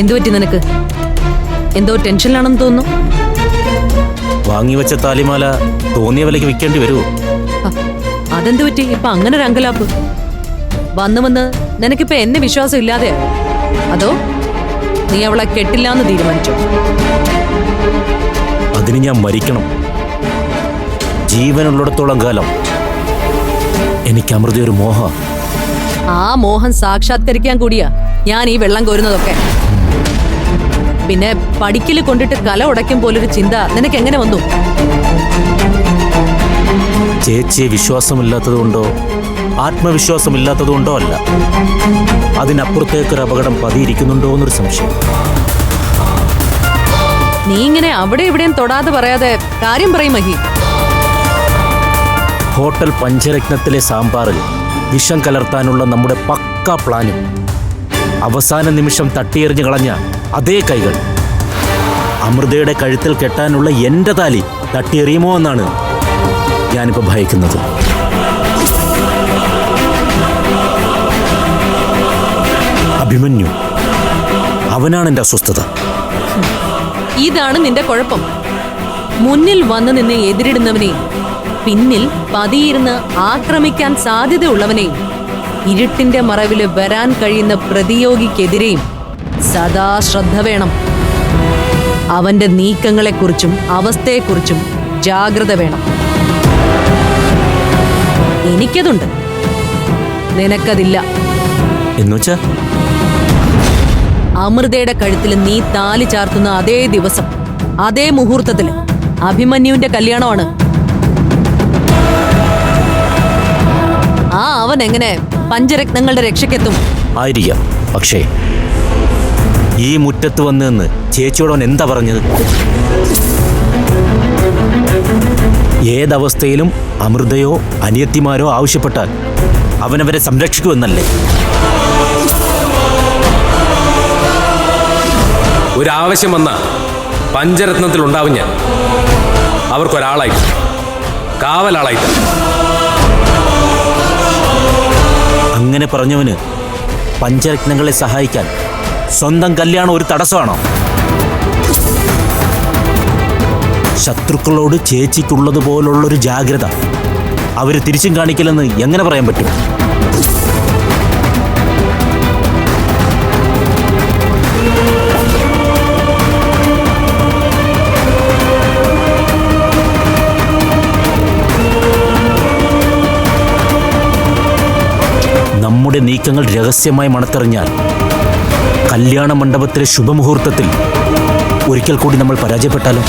എന്തുപറ്റി നിനക്ക്? എന്തോ ടെൻഷനിലാണെന്ന് തോന്നുന്നു. വാങ്ങിവെച്ച താലിമാല തോന്നിയ വിലയ്ക്ക് വിൽക്കേണ്ടി വരുമോ? അതെന്തു പറ്റി ഇപ്പൊ അങ്ങനെ ഒരു അങ്കലാപ്പ്? വന്ന് നിനക്കിപ്പോ എന്നെ വിശ്വാസം ഇല്ലാതെയാ? അതോ നീ അവളെ കെട്ടില്ലാന്ന് തീരുമാനിച്ചോ? അതിന് ഞാൻ മരിക്കണം. ജീവനുള്ളിടത്തോളം കാലം എനിക്ക് അമൃത ഒരു മോഹ. ആ മോഹം സാക്ഷാത്കരിക്കാൻ കൂടിയാ ഞാൻ ഈ വെള്ളം കോരുന്നതൊക്കെ. പിന്നെ പഠിക്കല് കൊണ്ടിട്ട് കല ഉടയ്ക്കും പോലൊരു ചിന്ത നിനക്ക് എങ്ങനെ വന്നു? ചേച്ചിയെ വിശ്വാസമില്ലാത്തതുകൊണ്ടോ ആത്മവിശ്വാസമില്ലാത്തതുകൊണ്ടോ അല്ല, അതിനപ്പുറത്തേക്കൊരു അപകടം പതിയിരിക്കുന്നുണ്ടോ എന്നൊരു സംശയം. നീ ഇങ്ങനെ അവിടെ ഇവിടെയും തൊടാതെ പറയാതെ കാര്യം പറയും മഹി. ഹോട്ടൽ പഞ്ചരത്നത്തിലെ സാമ്പാറിൽ വിഷം കലർത്താനുള്ള നമ്മുടെ പക്കാ പ്ലാനും അവസാന നിമിഷം തട്ടിയെറിഞ്ഞു കളഞ്ഞ അതേ കൈകൾ അമൃതയുടെ കഴുത്തിൽ കെട്ടാനുള്ള എന്റെ താലി തട്ടിയെറിയുമോ എന്നാണ് ഞാനിപ്പോ ഭയക്കുന്നത്. അഭിമന്യു, അവനാണ് എന്റെ അസ്വസ്ഥത. ഇതാണ് നിന്റെ കുഴപ്പം. മുന്നിൽ വന്നു നിന്ന് എതിരിടുന്നവനെ, പിന്നിൽ പതിയിരുന്ന് ആക്രമിക്കാൻ സാധ്യതയുള്ളവനെ, ഇരുട്ടിന്റെ മറവില് വരാൻ കഴിയുന്ന പ്രതിയോഗിക്കെതിരെയും സദാ ശ്രദ്ധ വേണം. അവന്റെ നീക്കങ്ങളെക്കുറിച്ചും അവസ്ഥയെക്കുറിച്ചും ജാഗ്രത വേണം. എനിക്കതുണ്ട്, നിനക്കതില്ല. എന്നുവെച്ചാ അമൃതയുടെ കഴുത്തിൽ നീ താലി ചാർത്തുന്ന അതേ ദിവസം, അതേ മുഹൂർത്തത്തില് അഭിമന്യുവിന്റെ കല്യാണമാണ്. അവൻ എങ്ങനെ പഞ്ചരത്നങ്ങളുടെ രക്ഷയ്ക്കെത്തും? ആയിരിക്കാം. പക്ഷേ ഈ മുറ്റത്ത് വന്നെന്ന് ചേച്ചിയോടവൻ എന്താ പറഞ്ഞത്? ഏതവസ്ഥയിലും അമൃതയോ അനിയത്തിമാരോ ആവശ്യപ്പെട്ടാൽ അവനവരെ സംരക്ഷിക്കുമെന്നല്ലേ? ഒരാവശ്യം വന്ന പഞ്ചരത്നത്തിൽ ഉണ്ടാവും ഞാൻ. അവർക്കൊരാളായിട്ട്, കാവലാളായിട്ട്. അങ്ങനെ പറഞ്ഞവന് പഞ്ചരത്നങ്ങളെ സഹായിക്കാൻ സ്വന്തം കല്യാണം ഒരു തടസ്സമാണോ? ശത്രുക്കളോട് ചേച്ചിക്കുള്ളതുപോലുള്ളൊരു ജാഗ്രത അവര് തിരിച്ചും കാണിക്കില്ലെന്ന് എങ്ങനെ പറയാൻ പറ്റും? നമ്മുടെ നീക്കങ്ങൾ രഹസ്യമായി മണത്തെറിഞ്ഞാൽ കല്യാണ മണ്ഡപത്തിലെ ശുഭമുഹൂർത്തത്തിൽ ഒരിക്കൽ കൂടി നമ്മൾ പരാജയപ്പെട്ടാലോ?